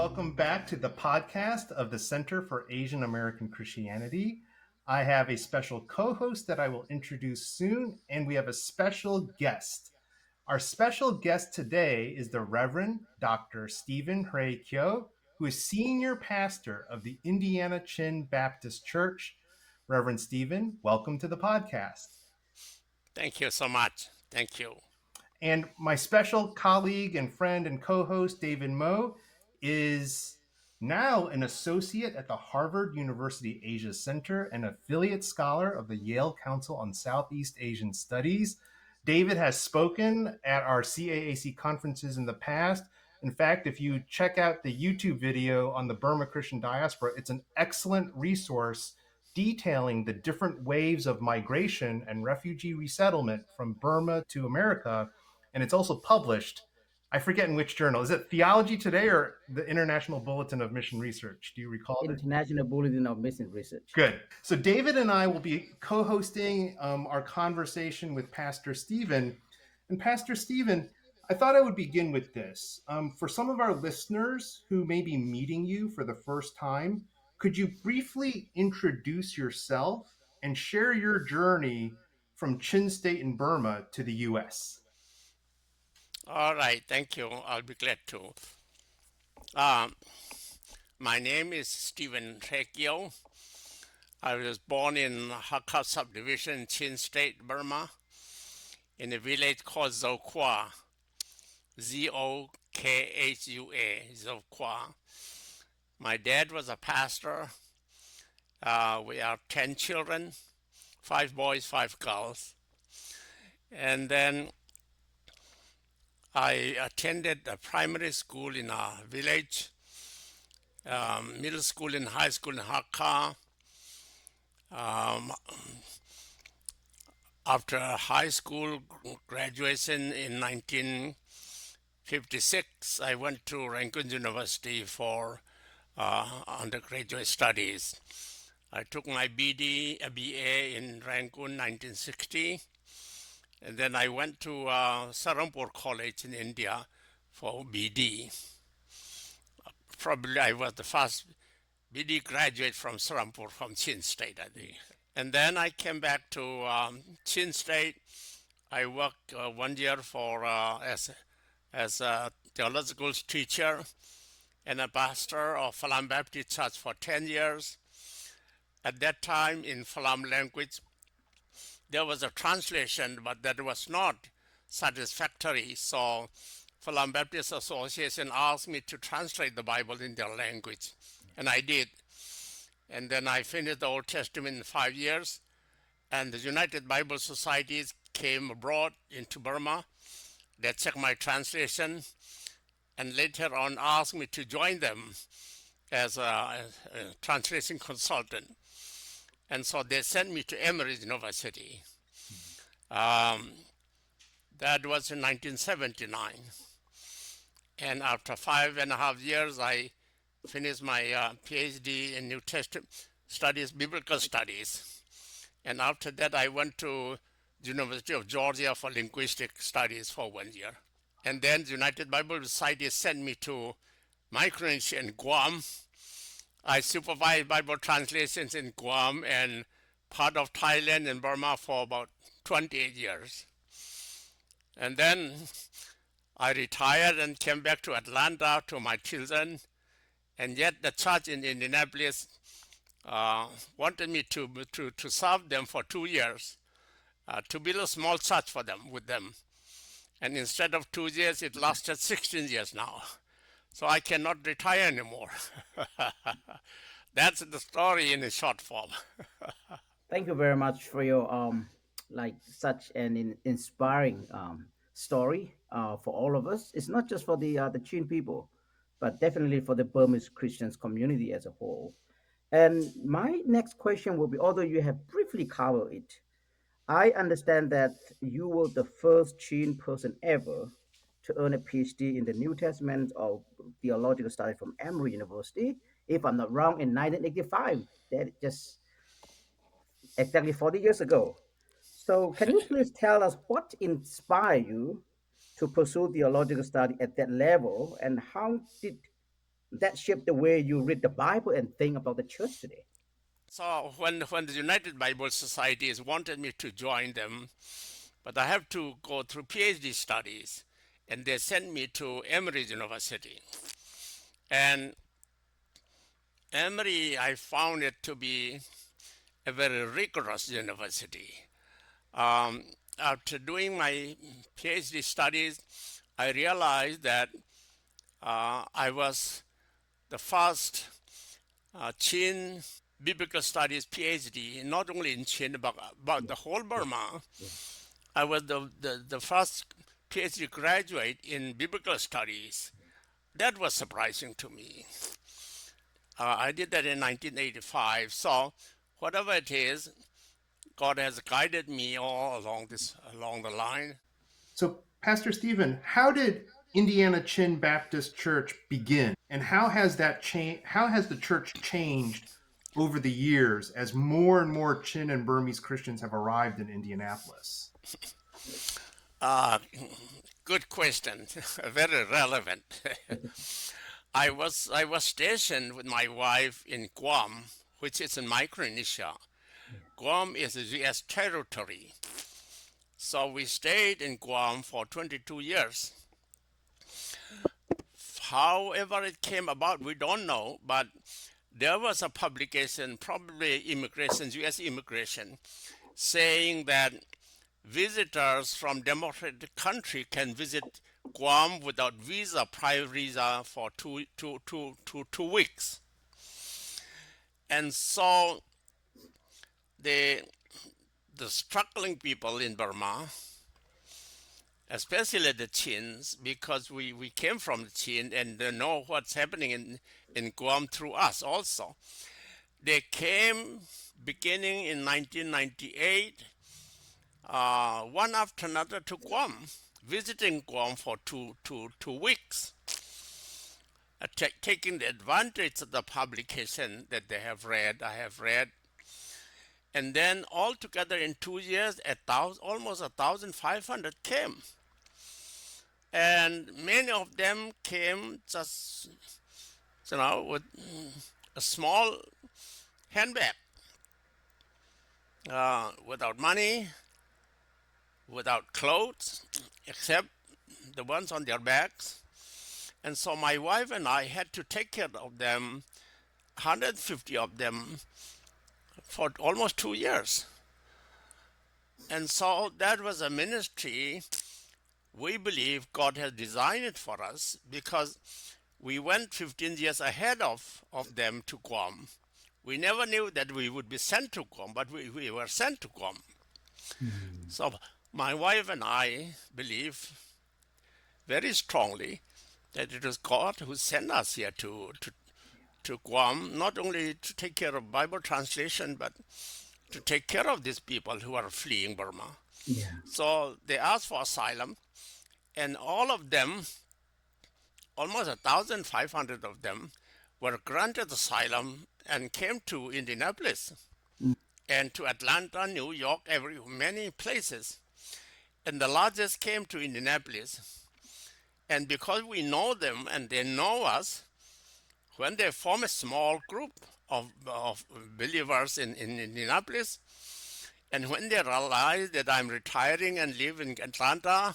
welcome back to the podcast of the Center for Asian American Christianity. I have a special co-host that I will introduce soon, and we have a special guest. Our special guest today is the Reverend Dr. Stephen Hre Kio, who is senior pastor of the Indiana Chin Baptist Church. Reverend Stephen, welcome to the podcast. Thank you so much. Thank you. And my special colleague and friend and co-host, David Moe, is now an associate at the Harvard University Asia Center and affiliate scholar of the Yale Council on Southeast Asian Studies. David has spoken at our CAAC conferences in the past. In fact, if you check out the YouTube video on the Burma Christian diaspora, it's an excellent resource detailing the different waves of migration and refugee resettlement from Burma to America. And it's also published. I forget in which journal. Is it Theology Today or the International Bulletin of Mission Research? Do you recall it? International Bulletin of Mission Research. Good. So David and I will be co-hosting our conversation with Pastor Stephen. And Pastor Stephen, I thought I would begin with this. For some of our listeners who may be meeting you for the first time, could you briefly introduce yourself and share your journey from Chin State in Burma to the U.S.? All right. Thank you. I'll be glad to. My name is Stephen Hre Kio. I was born in Hakka subdivision, Chin State, Burma, in a village called Zokwa, Zokhua, Zokwa. My dad was a pastor. We are 10 children, 5 boys, 5 girls. And then I attended a primary school in a village, middle school and high school in Hakka. After high school graduation in 1956, I went to Rangoon University for undergraduate studies. I took my BA in Rangoon 1960. And then I went to Sarampur College in India for BD. Probably I was the first BD graduate from Sarampur, from Chin State, I think. And then I came back to Chin State. I worked 1 year for as a theological teacher and a pastor of Falam Baptist Church for 10 years. At that time, in Falam language, there was a translation, but that was not satisfactory. So Falam Baptist Association asked me to translate the Bible in their language, and I did. And then I finished the Old Testament in 5 years, and the United Bible Societies came abroad into Burma. They checked my translation, and later on asked me to join them as a translation consultant. And so they sent me to Emory University. That was in 1979. And after 5.5 years, I finished my PhD in New Testament studies, biblical studies. And after that, I went to the University of Georgia for linguistic studies for 1 year. And then the United Bible Society sent me to Micronesia and Guam. I supervised Bible translations in Guam and part of Thailand and Burma for about 28 years. And then I retired and came back to Atlanta to my children. And yet the church in Indianapolis wanted me to serve them for 2 years, to build a small church for them, with them. And instead of 2 years, it lasted 16 years now. So I cannot retire anymore. That's the story in a short form. Thank you very much for your such an inspiring story for all of us. It's not just for the Chin people, but definitely for the Burmese Christians community as a whole. And my next question will be, although you have briefly covered it, I understand that you were the first Chin person ever to earn a PhD in the New Testament of theological study from Emory University. If I'm not wrong, in 1985, that just exactly 40 years ago. So, can you please tell us what inspired you to pursue theological study at that level, and how did that shaped the way you read the Bible and think about the church today? So when the United Bible Societies wanted me to join them, but I have to go through PhD studies, and they sent me to Emory University. And Emory, I found it to be a very rigorous university. Um, After doing my PhD studies, I realized that I was the first Chin biblical studies PhD, not only in Chin, but about Yeah, the whole yeah, Burma. yeah. I was the first PhD graduate in biblical studies. That was surprising to me. I did that in 1985. So whatever it is, God has guided me all along the line. So, Pastor Stephen, how did Indiana Chin Baptist Church begin, and how has that How has the church changed over the years as more and more Chin and Burmese Christians have arrived in Indianapolis? Uh, Good question. Very relevant. I was stationed with my wife in Guam, which is in Micronesia. Yeah. Guam is a U.S. territory. So we stayed in Guam for 22 years. However it came about, we don't know, but there was a publication, probably immigration, U.S. immigration, saying that visitors from democratic country can visit Guam without visa, prior visa for 2 weeks. And so the the struggling people in Burma, especially the Chins, because we came from the Chin and they know what's happening in Guam through us also. They came beginning in 1998, one after another to Guam, visiting Guam for two weeks, taking the advantage of the publication that they have read, I have read. And then altogether in 2 years, almost 1,500 came. And many of them came just, with a small handbag, without money, without clothes, except the ones on their backs. And so my wife and I had to take care of them, 150 of them, for almost 2 years. And so that was a ministry we believe God has designed it for us, because we went 15 years ahead of them to Guam. We never knew that we would be sent to Guam, but we were sent to Guam. Mm. So my wife and I believe very strongly that it was God who sent us here to Guam, not only to take care of Bible translation, but to take care of these people who are fleeing Burma. Yeah. So they asked for asylum, and all of them, almost 1,500 of them, were granted asylum and came to Indianapolis Mm. and to Atlanta, New York, many places. And the largest came to Indianapolis. And because we know them and they know us, when they form a small group of believers in Indianapolis, and when they realize that I'm retiring and live in Atlanta,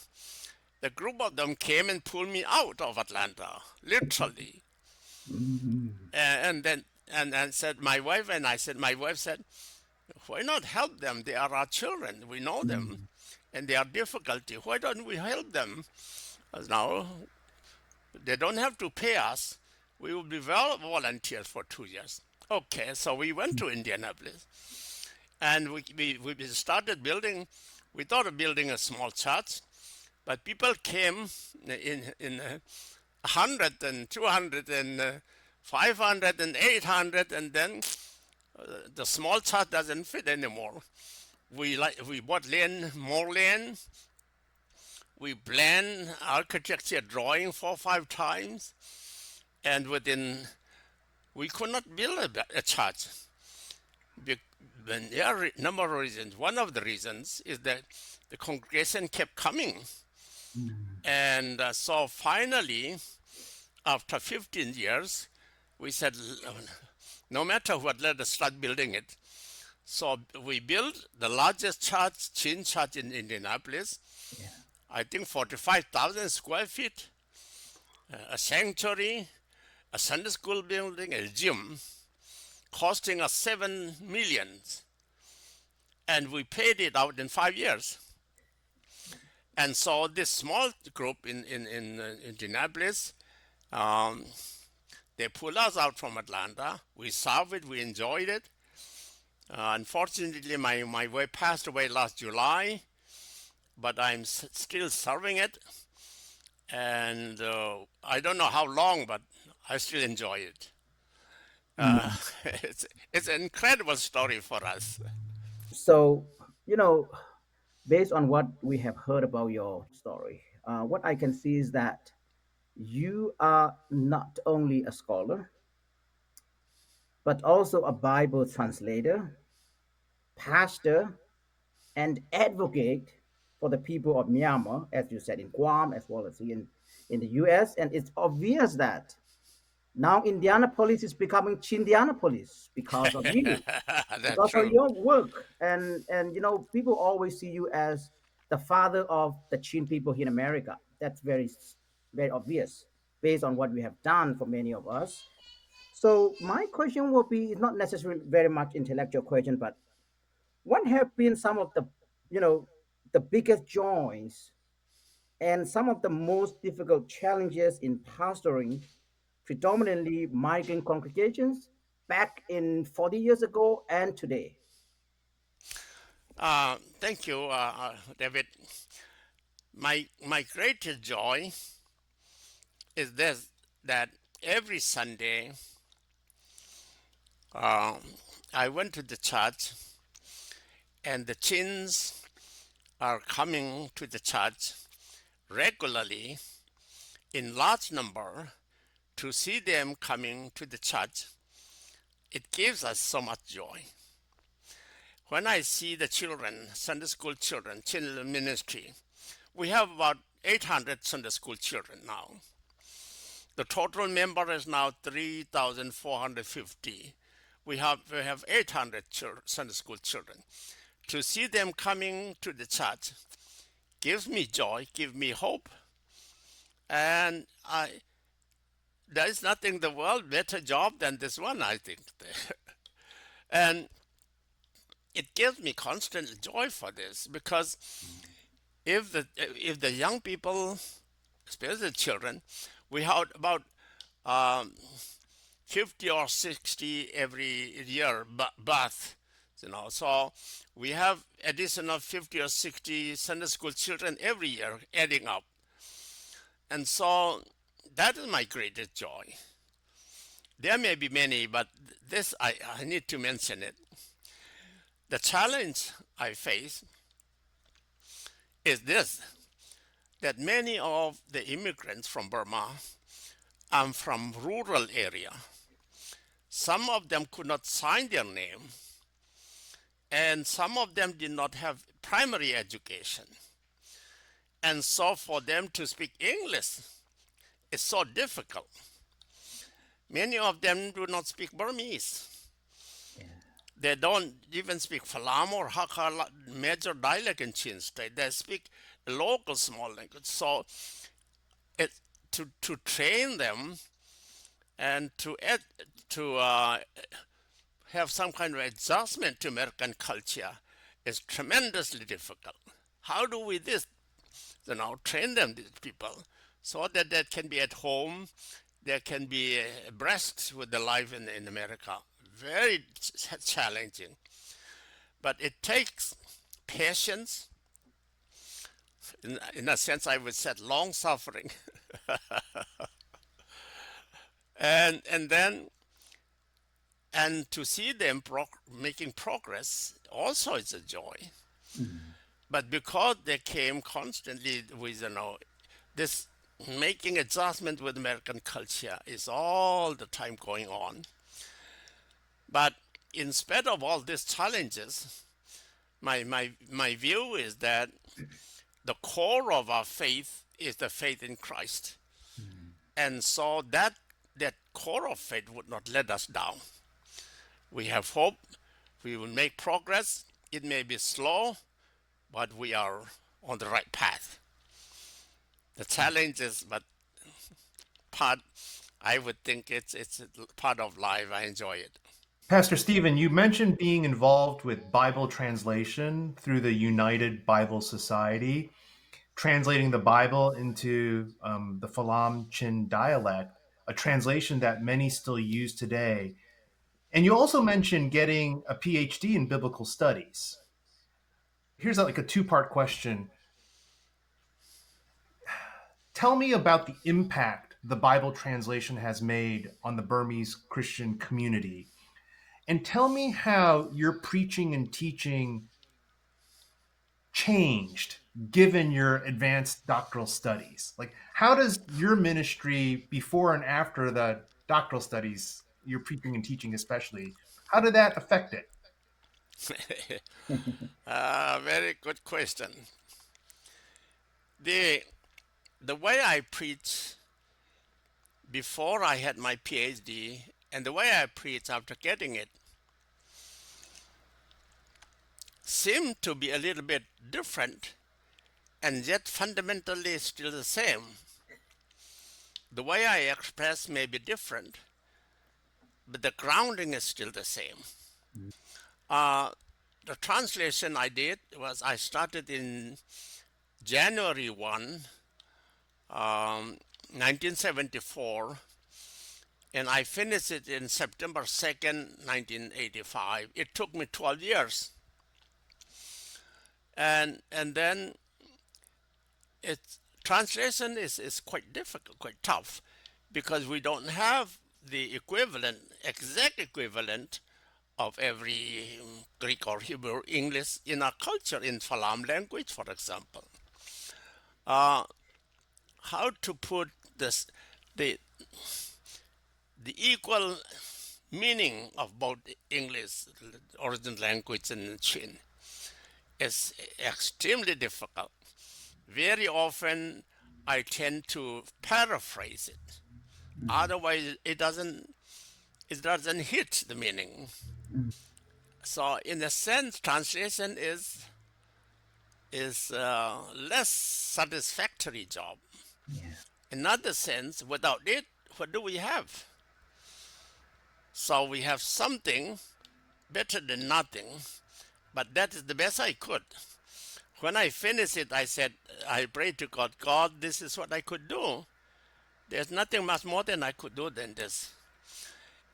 the group of them came and pulled me out of Atlanta, literally. Mm. And then and said, my wife said, why not help them? They are our children. We know them, Mm. and they are difficulty. Why don't we help them? As now, they don't have to pay us. We will be volunteers for 2 years. Okay, so we went to Indianapolis, and we started building. We thought of building a small church, but people came in 100 and 200 and 500 and 800, and then the small church doesn't fit anymore. We bought land, more land. We planned architecture drawing 4 or 5 times, and we could not build a church. There are a number of reasons. One of the reasons is that the congregation kept coming. Mm. And so finally, after 15 years, we said, no matter what, let us start building it. So we built the largest church, Chin Church in Indianapolis, Yeah. I think 45,000 square feet, a sanctuary, a Sunday school building, a gym, costing us 7 million. And we paid it out in 5 years. And so this small group in Indianapolis, um, they pulled us out from Atlanta. We served it, we enjoyed it. Unfortunately, my wife passed away last July, but I'm still serving it. And I don't know how long, but I still enjoy it. Uh, Mm. it's an incredible story for us. So, you know, based on what we have heard about your story, what I can see is that you are not only a scholar, but also a Bible translator, pastor, and advocate for the people of Myanmar, as you said, in Guam as well as in the US. And it's obvious that now Indianapolis is becoming Chindianapolis because of you, That's because of true. your work. And people always see you as the father of the Chin people here in America. That's very obvious based on what we have done for many of us. So my question will be not necessarily very much intellectual question, but what have been some of you know, the biggest joys and some of the most difficult challenges in pastoring predominantly migrant congregations back in 40 years ago and today? Thank you, David. My greatest joy is this, that every Sunday uh, I went to the church and the Chins are coming to the church regularly in large number. To see them coming to the church, it gives us so much joy. When I see the children, Sunday school children, children ministry, we have about 800 Sunday school children now. The total member is now 3,450. We have 800 Sunday school children. To see them coming to the church gives me joy, gives me hope, and there is nothing in the world better job than this one, I think. And it gives me constant joy for this, because if the young people, especially the children, we have about um, 50 or 60 every year birth, so we have additional 50 or 60 Sunday school children every year adding up. And so that is my greatest joy. There may be many, but this I need to mention it. The challenge I face is this, that many of the immigrants from Burma are from rural area. Some of them could not sign their name, and some of them did not have primary education. And so for them to speak English is so difficult. Many of them do not speak Burmese. Yeah. They don't even speak Falam or Hakka major dialect in Chin State. They speak a local small language. So it, to train them and to have some kind of adjustment to American culture is tremendously difficult. How do we this? Train them, these people, so that they can be at home, they can be abreast with the life in America. Very challenging, but it takes patience. In a sense, I would say long suffering, and then and to see them making progress also is a joy. Mm. But because they came constantly with this making adjustment with American culture is all the time going on. But in spite of all these challenges, my view is that the core of our faith is the faith in Christ. Mm. And so that core of faith would not let us down. We have hope. We will make progress. It may be slow, but we are on the right path. The challenge is, but part, I would think it's part of life. I enjoy it. Pastor Stephen, you mentioned being involved with Bible translation through the United Bible Society, translating the Bible into the Falam Chin dialect, a translation that many still use today. And you also mentioned getting a PhD in biblical studies. Here's like a two-part question. Tell me about the impact the Bible translation has made on the Burmese Christian community. And tell me how your preaching and teaching changed given your advanced doctoral studies. Like, how does your ministry before and after the doctoral studies, your preaching and teaching especially, how did that affect it? Very good question. The the way I preach before I had my PhD and the way I preach after getting it seemed to be a little bit different and yet fundamentally still the same. The way I express may be different, but the grounding is still the same. Uh, the translation I did was I started in January 1, 1974, and I finished it in September 2nd, 1985. It took me 12 years. And then it's translation is quite difficult, quite tough, because we don't have the equivalent, exact equivalent of every Greek or Hebrew English in our culture, in Falam language, for example. Uh, how to put this the the equal meaning of both English, original language, and Chin is extremely difficult. Very often, I tend to paraphrase it. Otherwise, it doesn't hit the meaning. So, in a sense, translation is less satisfactory job. Yeah. In another sense, without it, what do we have? So we have something better than nothing, but that is the best I could. When I finished it, I said, I prayed to God, God, this is what I could do. There's nothing much more than I could do than this.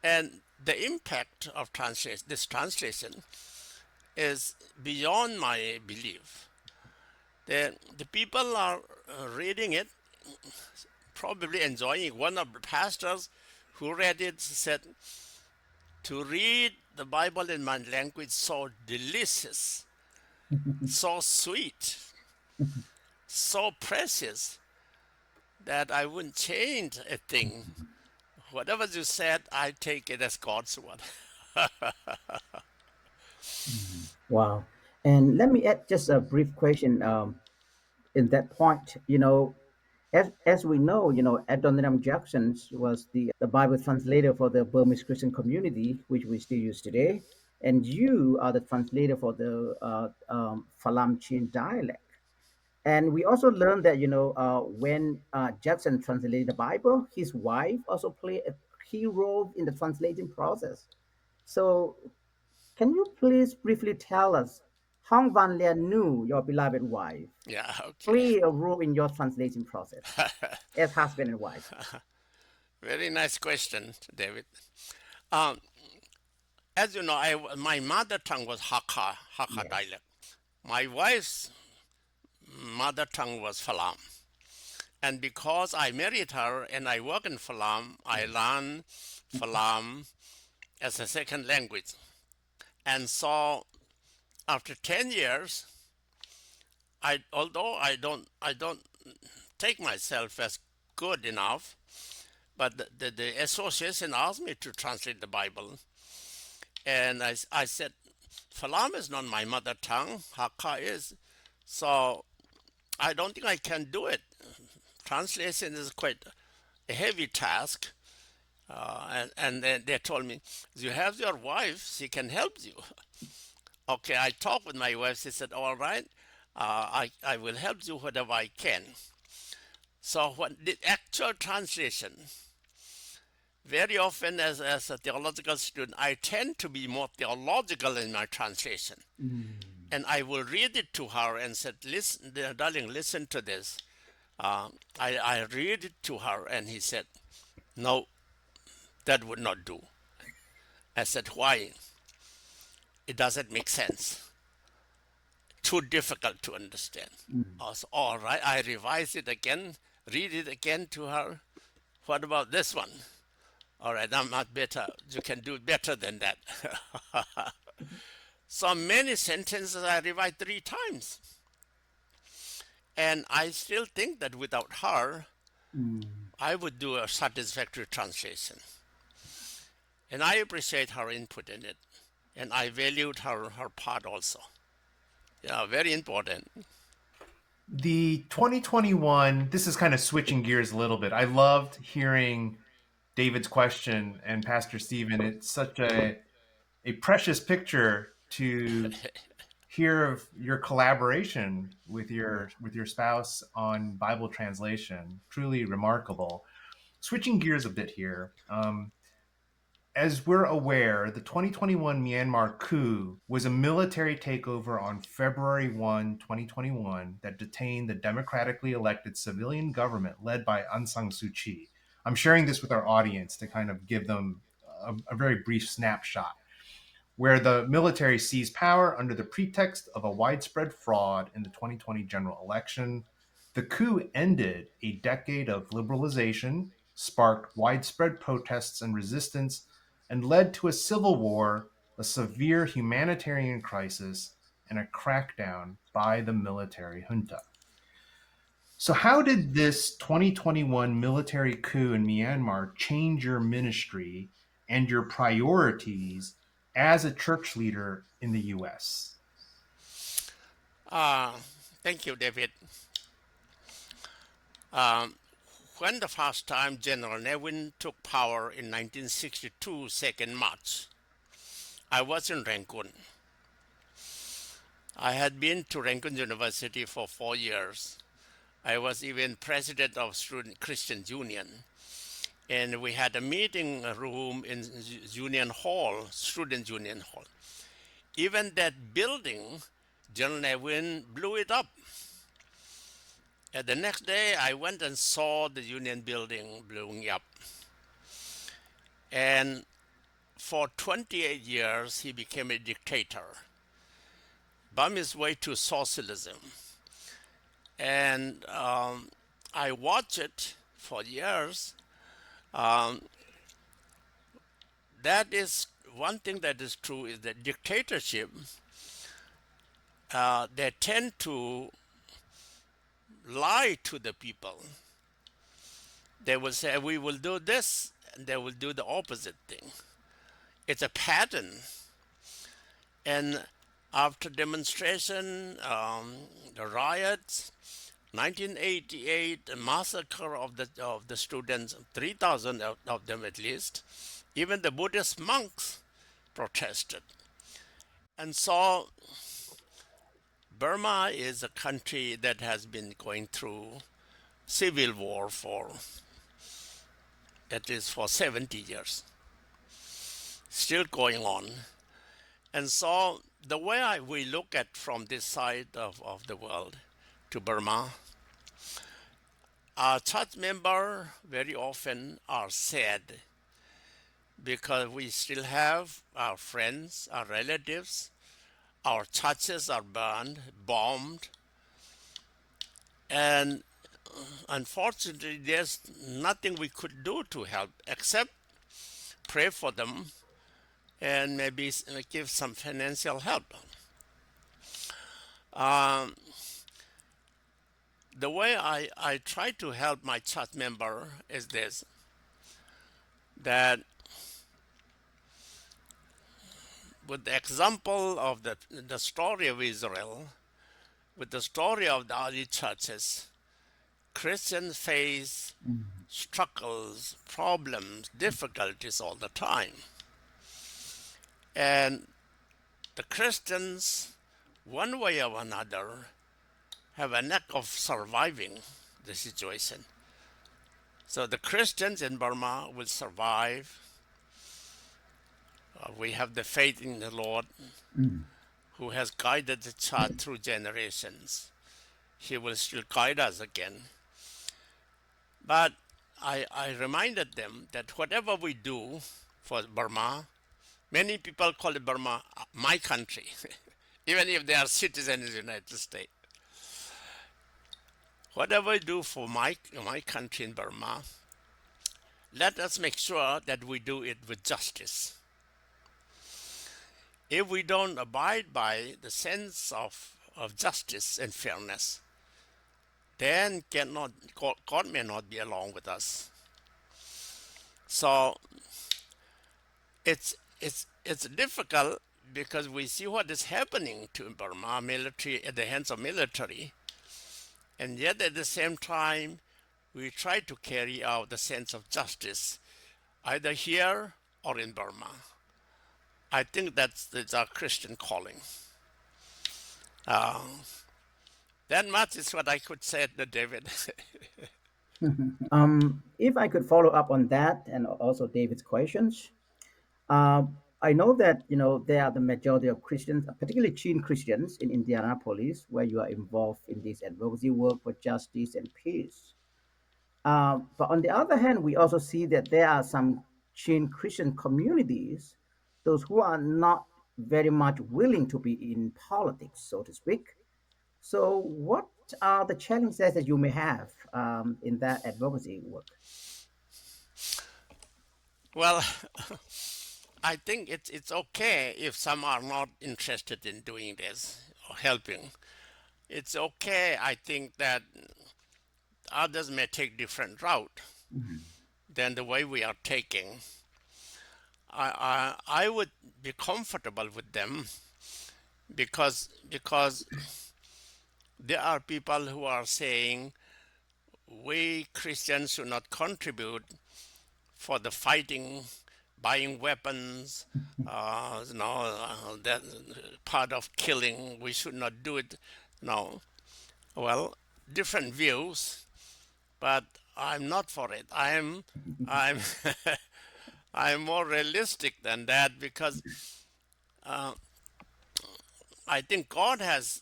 And the impact of this translation is beyond my belief. The people are reading it, probably enjoying it. One of the pastors who read it said, to read the Bible in my language so delicious, so sweet, so precious that I wouldn't change a thing. Whatever you said, I take it as God's word. Wow. And let me add just a brief question in that point. As we know, Adoniram Jackson was the Bible translator for the Burmese Christian community, which we still use today, and you are the translator for the Falam Chin dialect. And we also learned that when Jackson translated the Bible, his wife also played a key role in the translating process. So, can you please briefly tell us how Van Leer knew your beloved wife Yeah, okay. play a role in your translating process as husband and wife? Very nice question, David. Um, as you know, my mother tongue was Hakka Yes. dialect. My wife's mother tongue was Falam. And because I married her and I work in Falam, I learned Falam as a second language. And so after 10 years, although I don't take myself as good enough, but the association asked me to translate the Bible. And I said, Falam is not my mother tongue, Hakka is. So I don't think I can do it. Translation is quite a heavy task. And then they told me, you have your wife, she can help you. Okay, I talked with my wife. She said, all right, I will help you whatever I can. So when the actual translation, very often as a theological student, I tend to be more theological in my translation. Mm. And I will read it to her and said, listen, darling, listen to this. I read it to her, and he said, no, that would not do. I said, why? It doesn't make sense. Too difficult to understand. I was all right. I revised it again, read it again to her. What about this one? All right, I'm not better. You can do better than that. So many sentences I revised 3 times. And I still think that without her, Mm. I would do a satisfactory translation. And I appreciate her input in it. And I valued her part also. Yeah, very important. The 2021, this is kind of switching gears a little bit. I loved hearing David's question and Pastor Stephen. It's such a precious picture to hear of your collaboration with your spouse on Bible translation. Truly remarkable. Switching gears a bit here. As we're aware, the 2021 Myanmar coup was a military takeover on February 1, 2021, that detained the democratically elected civilian government led by Aung San Suu Kyi. I'm sharing this with our audience to kind of give them a very brief snapshot, where the military seized power under the pretext of a widespread fraud in the 2020 general election. The coup ended a decade of liberalization, sparked widespread protests and resistance, and led to a civil war, a severe humanitarian crisis, and a crackdown by the military junta. So, how did this 2021 military coup in Myanmar change your ministry and your priorities as a church leader in the US? Uh, Thank you, David. Um, when the first time General Nevin took power in 1962, 2nd March, I was in Rangoon. I had been to Rangoon University for 4 years. I was even president of Student Christians Union. And we had a meeting room in Union Hall, Student Union Hall. Even that building, General Nevin blew it up. And the next day, I went and saw the Union building blowing up. And for 28 years, he became a dictator, bumped his way to socialism. And I watched it for years. Um, that is one thing that is true is that dictatorship, they tend to lie to the people. They will say, we will do this, and they will do the opposite thing. It's a pattern. And after demonstration, the riots, 1988, the massacre of the students, 3,000 of them at least, even the Buddhist monks protested. And so Burma is a country that has been going through civil war for at least for 70 years, still going on. And so the way we look at from this side of the world to Burma, our church members very often are sad because we still have our friends, our relatives, our churches are burned, bombed, and unfortunately there's nothing we could do to help except pray for them and maybe give some financial help. Um, the way I try to help my church member is this, that with the example of the story of Israel, with the story of the early churches, Christians face Mhm. struggles, problems, difficulties all the time. And the Christians, one way or another, have a knack of surviving the situation. So the Christians in Burma will survive. We have the faith in the Lord Mhm. who has guided the church through generations. He will still guide us again. But I reminded them that whatever we do for Burma, many people call it Burma my country, even if they are citizens of the United States. Whatever we do for my country in Burma, let us make sure that we do it with justice. If we don't abide by the sense of justice and fairness, then God may not be along with us. So it's difficult because we see what is happening to Burma military at the hands of military, and yet at the same time we try to carry out the sense of justice either here or in Burma. I think that's our Christian calling. Uh, that much is what I could say, David. If I could follow up on that and also David's questions, I know that there are the majority of Christians, particularly Chin Christians in Indianapolis, where you are involved in this advocacy work for justice and peace. But on the other hand, we also see that there are some Chin Christian communities, those who are not very much willing to be in politics, so to speak. So, what are the challenges that you may have in that advocacy work? Well, I think it's okay if some are not interested in doing this or helping. It's okay. I think that others may take different route Mhm. than the way we are taking. I would be comfortable with them because there are people who are saying we Christians should not contribute for the fighting, buying weapons, that part of killing. We should not do it. No, well, different views, but I'm not for it. I'm, I'm more realistic than that because uh, I think God has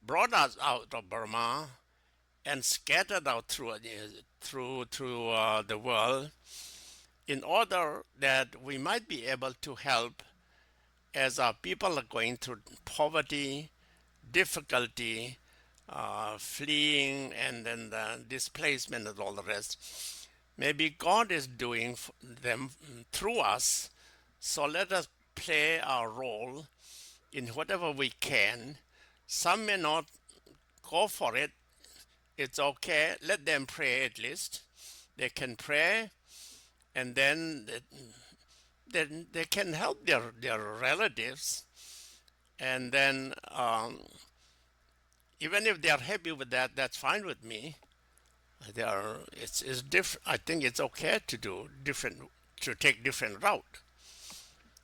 brought us out of Burma and scattered out through the world in order that we might be able to help as our people are going through poverty, difficulty, fleeing, and then the displacement and all the rest. Maybe God is doing them through us. So let us play our role in whatever we can. Some may not go for it. It's okay. Let them pray at least. They can pray, and then they can help their relatives. And then even if they are happy with that, that's fine with me. It's different. I think it's okay to do different, to take different route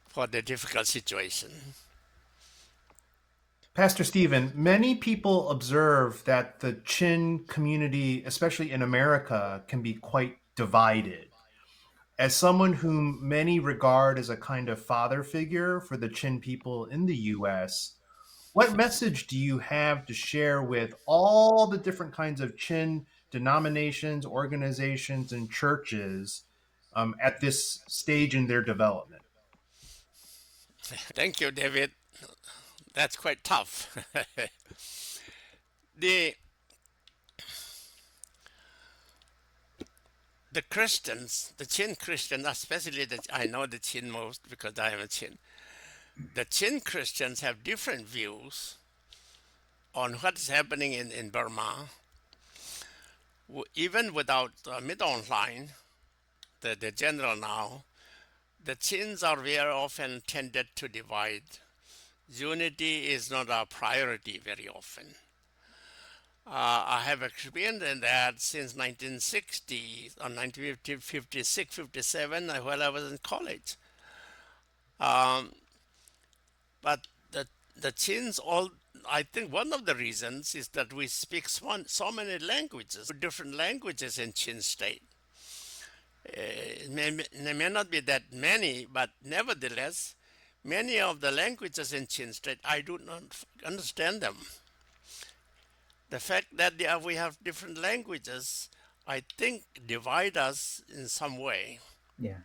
for the difficult situation. Pastor Stephen, many people observe that the Chin community, especially in America, can be quite divided. As someone whom many regard as a kind of father figure for the Chin people in the US, what message do you have to share with all the different kinds of Chin denominations, organizations, and churches at this stage in their development? Thank you, David. That's quite tough. the the Christians, the Chin Christians, especially I know the Chin most because I am a Chin. The Chin Christians have different views on what is happening in Burma, even without middle line, the general now. The Chins are very often tended to divide. Unity is not a priority very often. I have experience in that since 1960 or 1956, 57, while I was in college. Um, but the Chins all, I think one of the reasons is that we speak so many languages, different languages in Chin State. There may not be that many, but nevertheless, many of the languages in Chin State, I do not understand them. The fact that we have different languages, I think, divide us in some way. Yeah.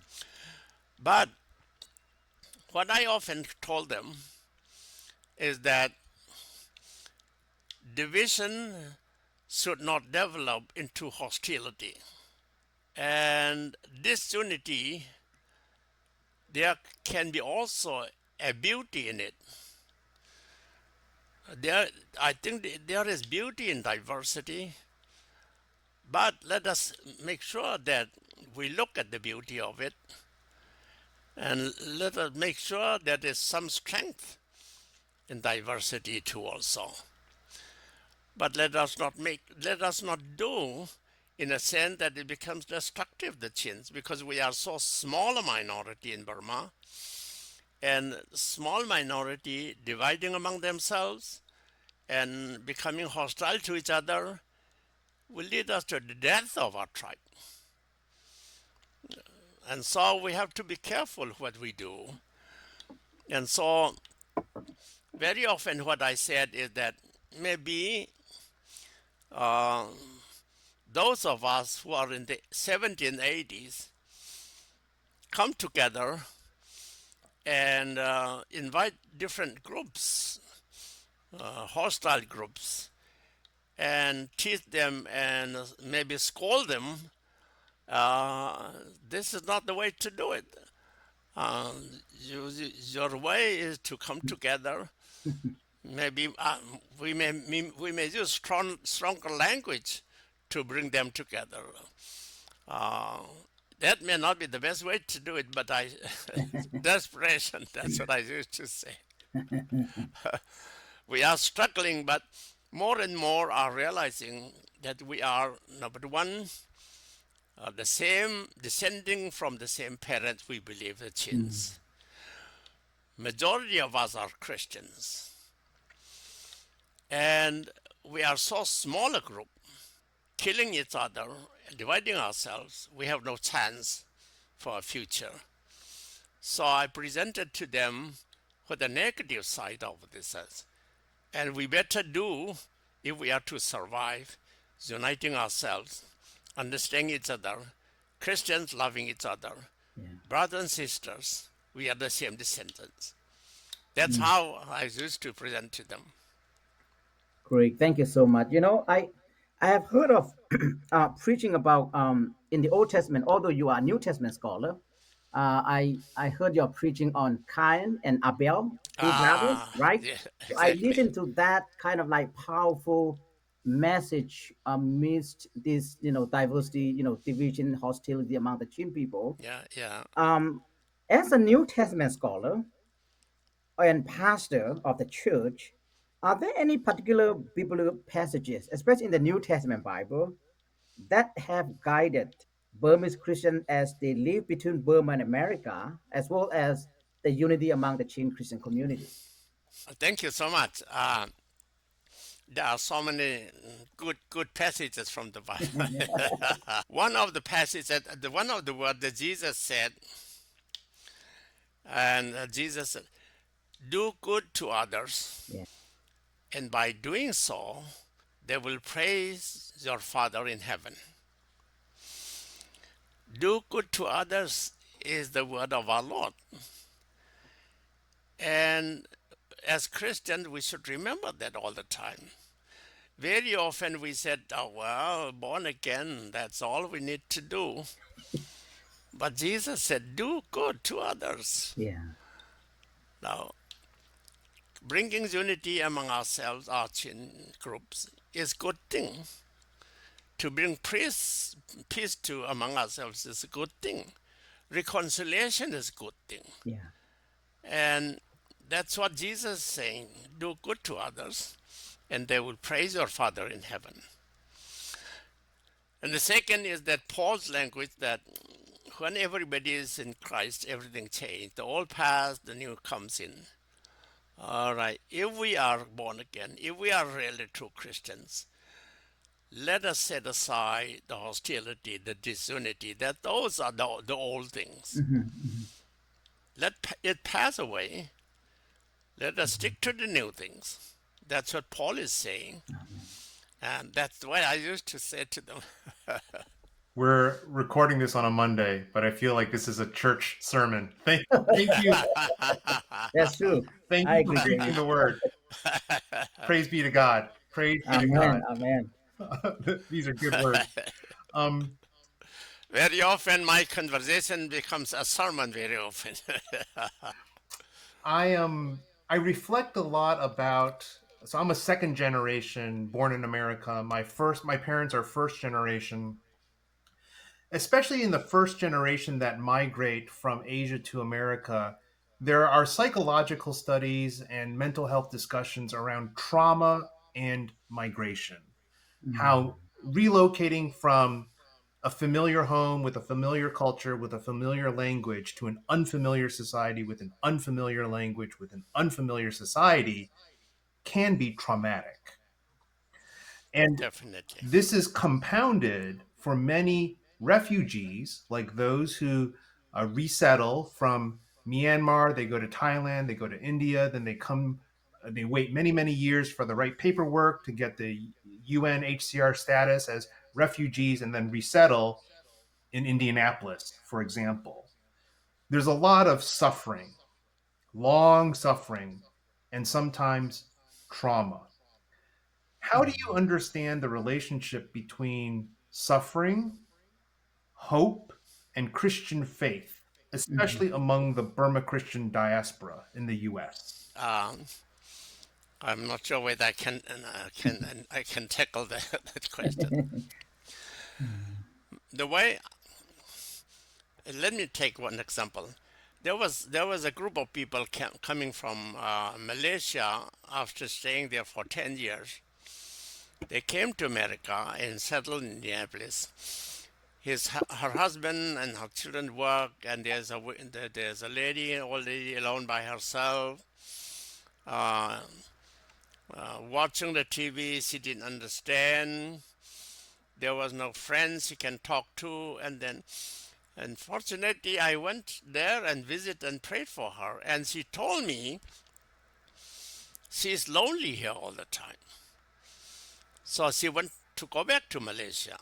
But what I often told them is that division should not develop into hostility. And disunity, there can be also a beauty in it. There, I think there is beauty in diversity, but let us make sure that we look at the beauty of it, and let us make sure that there's some strength in diversity too also. But let us not do in a sense that it becomes destructive, the Chins, because we are so small a minority in Burma, and small minority dividing among themselves and becoming hostile to each other will lead us to the death of our tribe. And so we have to be careful what we do. And so very often what I said is that maybe uh, those of us who are in the 1780s come together and invite different groups, hostile groups, and teach them and maybe scold them. This is not the way to do it. Uh, your way is to come together. Maybe we may use stronger language to bring them together. Uh, that may not be the best way to do it, but desperation, that's what I used to say. We are struggling, but more and more are realizing that we are, number one, the same, descending from the same parents, we believe, the Mm. Chins. Majority of us are Christians. And we are so small a group, killing each other, dividing ourselves, we have no chance for a future. So I presented to them what the negative side of this is. And we better do, if we are to survive, uniting ourselves, understanding each other, Christians loving each other, Yeah. brothers and sisters, we are the same descendants. That's Mm. how I used to present to them. Great. Thank you so much. I have heard of preaching about in the Old Testament. Although you are a New Testament scholar, I heard your preaching on Cain and Abel, two brothers, Ah, right? yeah, So I exactly. listened to that kind of like powerful message amidst this, diversity, division, hostility among the Chin people. Yeah, yeah. Um, as a New Testament scholar and pastor of the church, are there any particular biblical passages, especially in the New Testament Bible, that have guided Burmese Christians as they live between Burma and America, as well as the unity among the Chin Christian community? Thank you so much. There are so many good passages from the Bible. One of the passages, one of the words that Jesus said, and Jesus said, "Do good to others, Yeah. and by doing so, they will praise your Father in heaven." Do good to others is the word of our Lord, and as Christians, we should remember that all the time. Very often we said, "Oh well, born again, that's all we need to do." But Jesus said, "Do good to others." Yeah. Now, bringing unity among ourselves, our Chin groups, is a good thing. To bring peace to among ourselves is a good thing. Reconciliation is a good thing. Yeah. And that's what Jesus is saying. Do good to others. and they will praise your Father in heaven. And the second is that Paul's language, that when everybody is in Christ, everything changed. The old past, the new comes in. All right. If we are born again, if we are really true Christians, let us set aside the hostility, the disunity, that those are the old things. Mm-hmm. Let it pass away. Let us stick to the new things. That's what Paul is saying. Amen. And that's what I used to say to them. We're recording this on a Monday, but I feel like this is a church sermon. Thank you. That's true. Thank I you for agree, preaching David. the word. Praise be to God. Praise be to Amen. God. Amen. These are good words. Very often my conversation becomes a sermon very often. I reflect a lot about, so I'm a second generation born in America. My parents are first generation, especially in the first generation that migrate from Asia to America. There are psychological studies and mental health discussions around trauma and migration. Mm. How relocating from a familiar home with a familiar culture, with a familiar language, to an unfamiliar society with an unfamiliar language, with an unfamiliar society can be traumatic. And Definitely. this is compounded for many refugees, like those who resettle from Myanmar. They go to Thailand, they go to India, then they come, they wait many, many years for the right paperwork to get the UNHCR status as refugees, and then resettle in Indianapolis, for example. There's a lot of suffering, long suffering, and sometimes trauma. How do you understand the relationship between suffering, hope, and Christian faith, Mhm. especially among the Burma Christian diaspora in the US? Um, I'm not sure whether I can tackle that question. The way, let me take one example. There was a group of people coming from Malaysia after staying there for 10 years. They came to America and settled in Indianapolis. Her husband and her children work, and there's a lady, an old lady, alone by herself, uh, watching the TV. She didn't understand. There was no friends she can talk to, and then, unfortunately, I went there and visited and prayed for her, and she told me she's lonely here all the time. So she went to go back to Malaysia,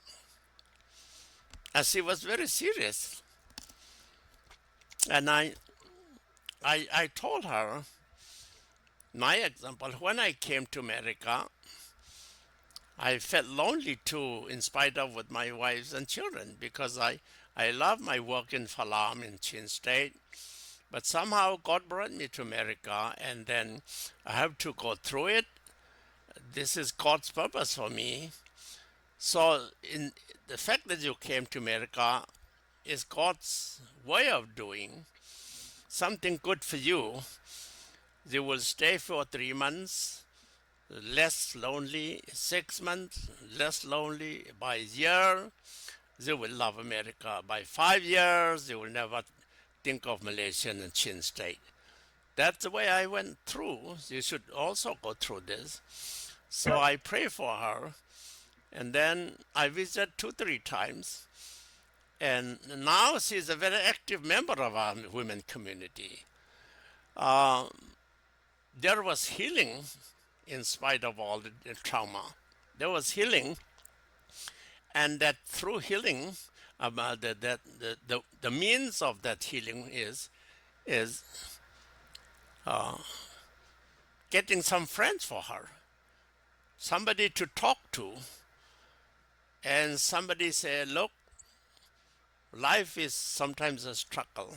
and she was very serious. And I told her my example. When I came to America, I felt lonely too, in spite of with my wives and children, because I love my work in Falam in Chin State. But somehow God brought me to America, and then I have to go through it. This is God's purpose for me. So, in the fact that you came to America is God's way of doing something good for you. You will stay for 3 months, less lonely, 6 months, less lonely. By a year, you will love America. By 5 years, you will never think of Malaysia and Chin State. That's the way I went through. You should also go through this. So I pray for her, and then I visit 2, 3 times. And now she's a very active member of our women community. Uh, there was healing in spite of all the trauma. There was healing, and that through healing, the means of that healing is getting some friends for her, somebody to talk to, and somebody say, look, life is sometimes a struggle.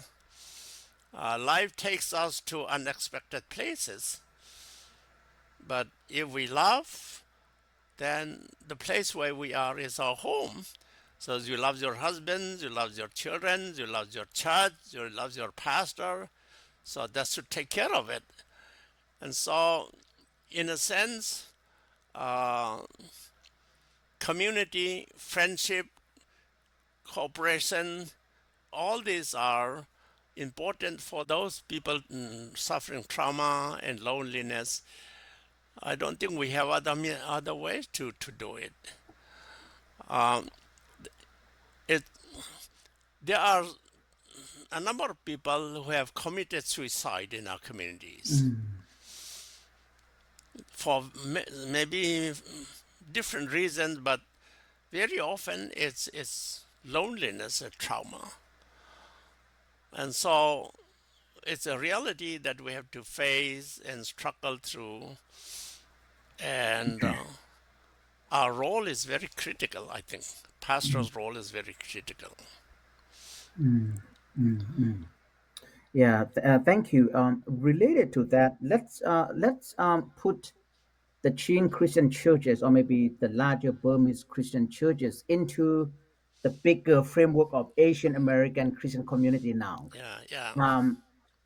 Life takes us to unexpected places, but if we love, then the place where we are is our home. So you love your husband, you love your children, you love your church, you love your pastor. So that should take care of it. And so, in a sense, uh, community, friendship, cooperation, all these are important for those people suffering trauma and loneliness. I don't think we have other ways to do it. Um, it. There are a number of people who have committed suicide in our communities Mm, for maybe different reasons, but very often it's loneliness and trauma. And so it's a reality that we have to face and struggle through. And our role is very critical, I think. mm, Pastor's role is very critical. mm, mm. Yeah, thank you. Related to that, let's put the Chin Christian churches, or maybe the larger Burmese Christian churches, into the bigger framework of Asian American Christian community now. Yeah, yeah. Um,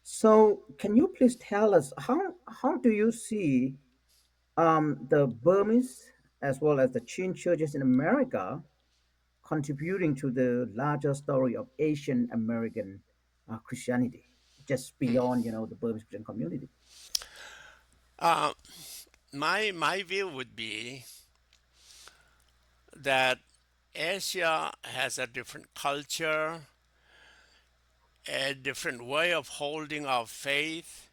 so, can you please tell us how do you see the Burmese as well as the Chin churches in America contributing to the larger story of Asian American Christianity, just beyond the Burmese Christian community? Uh, my view would be that Asia has a different culture, a different way of holding our faith,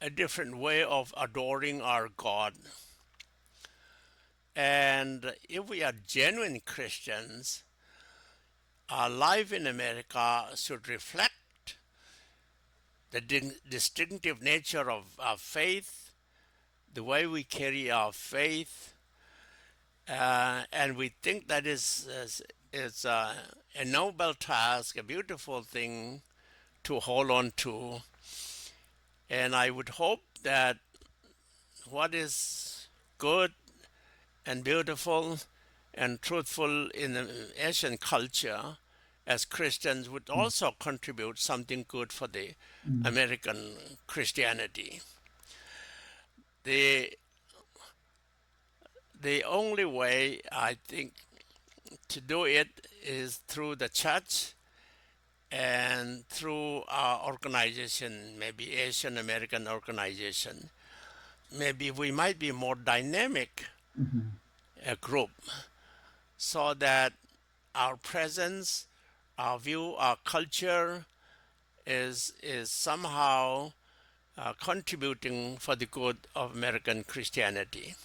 a different way of adoring our God. And if we are genuine Christians, our life in America should reflect the distinctive nature of our faith, the way we carry our faith, and we think that is a noble task, a beautiful thing to hold on to. And I would hope that what is good and beautiful and truthful in the Asian culture as Christians would Mm, also contribute something good for the mm, American Christianity. The the only way I think to do it is through the church and through our organization, maybe Asian American organization. Maybe we might be more dynamic mhm, a group so that our presence, our view, our culture is somehow contributing for the good of American Christianity.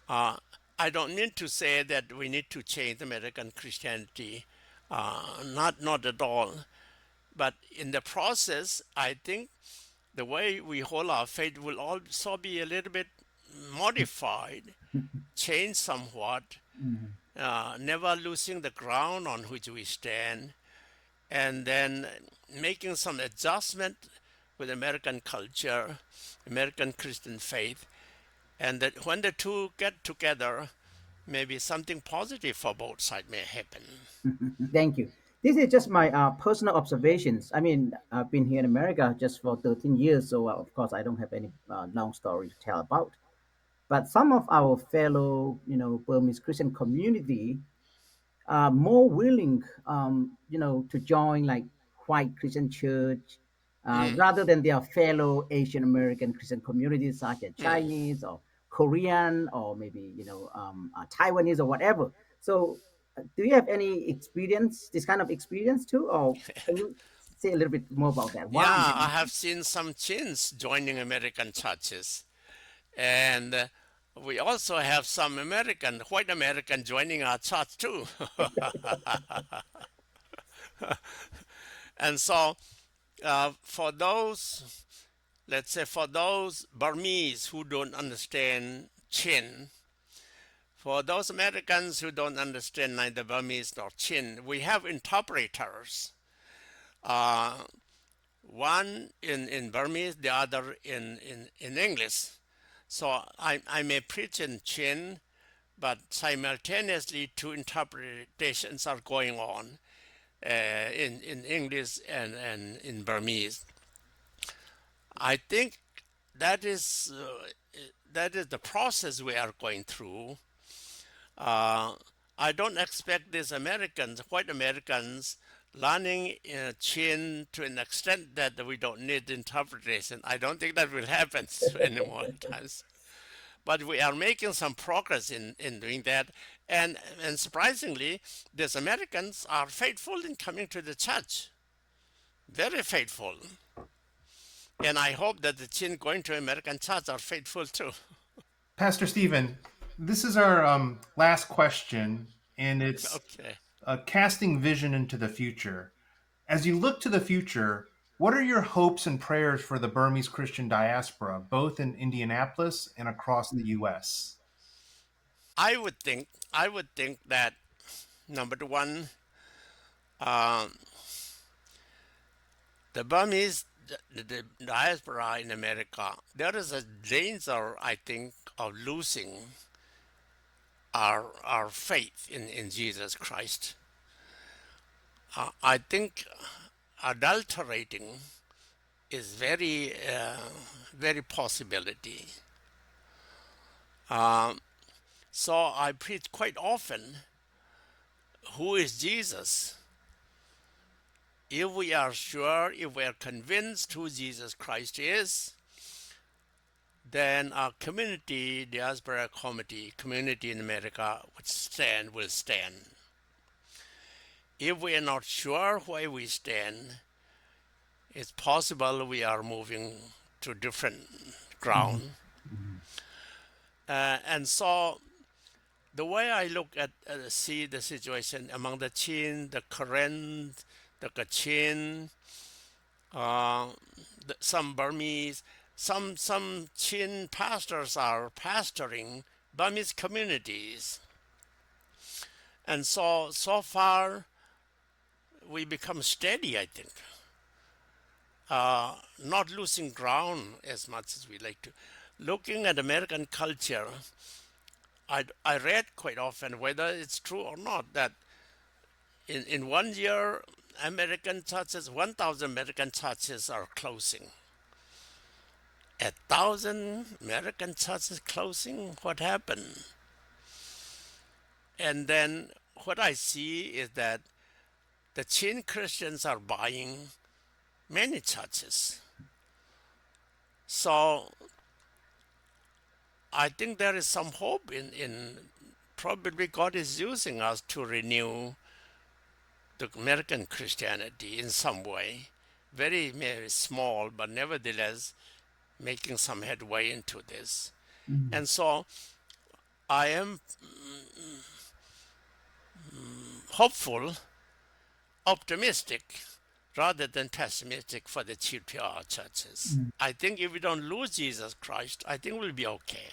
Uh, I don't mean to say that we need to change American Christianity, not at all. But in the process, I think the way we hold our faith will also be a little bit modified, changed somewhat, mhm, never losing the ground on which we stand, and then making some adjustment with American culture, American Christian faith, and that when the two get together, maybe something positive for both sides may happen. mhm. Thank you. This is just my personal observations. I mean, I've been here in America just for 13 years, so of course I don't have any long story to tell about. But some of our fellow, Burmese Christian community are more willing, to join like white Christian church Mm, rather than their fellow Asian American Christian communities such as mm. Chinese or Korean or maybe Taiwanese or whatever. So, do you have any experience, this kind of experience too, or can you say a little bit more about that? Why? Yeah, I have seen some chins joining American churches, and we also have some white American joining our church too. And so, for those, let's say, for those Burmese who don't understand Chin, for those Americans who don't understand neither Burmese nor Chin, we have interpreters. Uh, One in Burmese, the other in English. So I may preach in Chin, but simultaneously two interpretations are going on in English and in Burmese. I think that is that is the process we are going through. Uh, I don't expect these Americans, white Americans, learning Chin to an extent that we don't need interpretation. I don't think that will happen anymore times. But we are making some progress in doing that. And surprisingly, these Americans are faithful in coming to the church, very faithful. And I hope that the Chin going to American church are faithful too. Pastor Stephen, this is our last question, and it's Okay. casting vision into the future. As you look to the future, what are your hopes and prayers for the Burmese Christian diaspora, both in Indianapolis and across the U.S.? I would think that number one, um, the Burmese, the diaspora in America, there is a danger, I think, of losing our faith in Jesus Christ. I think adulterating is very possibility. Um, so I preach quite often, who is Jesus? If we are sure, if we are convinced who Jesus Christ is, then our community, diaspora community in America will stand. If we are not sure where we stand, it's possible we are moving to different ground. And so the way I look at see the situation among the Chin, the Karen, the Kachin, uh, some Burmese, some Chin pastors are pastoring Burmese communities, and so far we become steady. I think not losing ground as much as we like to. Looking at American culture, I read quite often, whether it's true or not, that in 1 year, American churches, 1,000 American churches are closing. 1,000 American churches closing? What happened? And then what I see is that the Chin Christians are buying many churches. So I think there is some hope in probably God is using us to renew the American Christianity in some way, very, very small, but nevertheless making some headway into this. And so I am hopeful, optimistic, rather than pessimistic for the GPR churches. I think if we don't lose Jesus Christ, I think we'll be okay.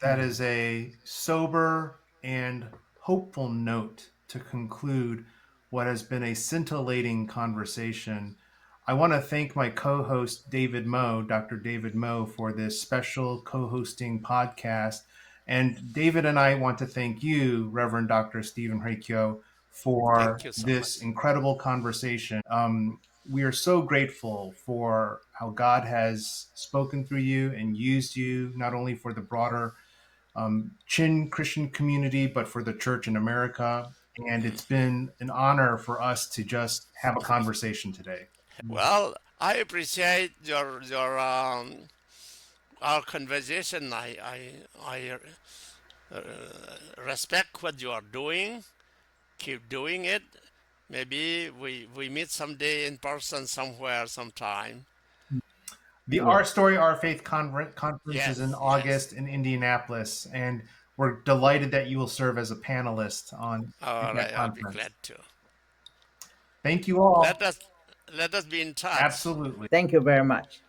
That is a sober and hopeful note to conclude what has been a scintillating conversation. I want to thank my co host, David Moe, Dr. David Moe, for this special co hosting podcast. And David and I want to thank you, Reverend Dr. Stephen Hre Kio, for Thank you so this much. incredible conversation. We are so grateful for how God has spoken through you and used you, not only for the broader Chin Christian community, but for the church in America. And it's been an honor for us to just have a conversation today. Well, I appreciate our conversation. I respect what you are doing. Keep doing it. Maybe we meet someday in person somewhere, sometime. The Yeah. Our Story, Our Faith conference is in Yes, yes. August in Indianapolis, and we're delighted that you will serve as a panelist on All that right, I'll be conference. glad to. Thank you all. Let us let us be in touch. Absolutely. Thank you very much.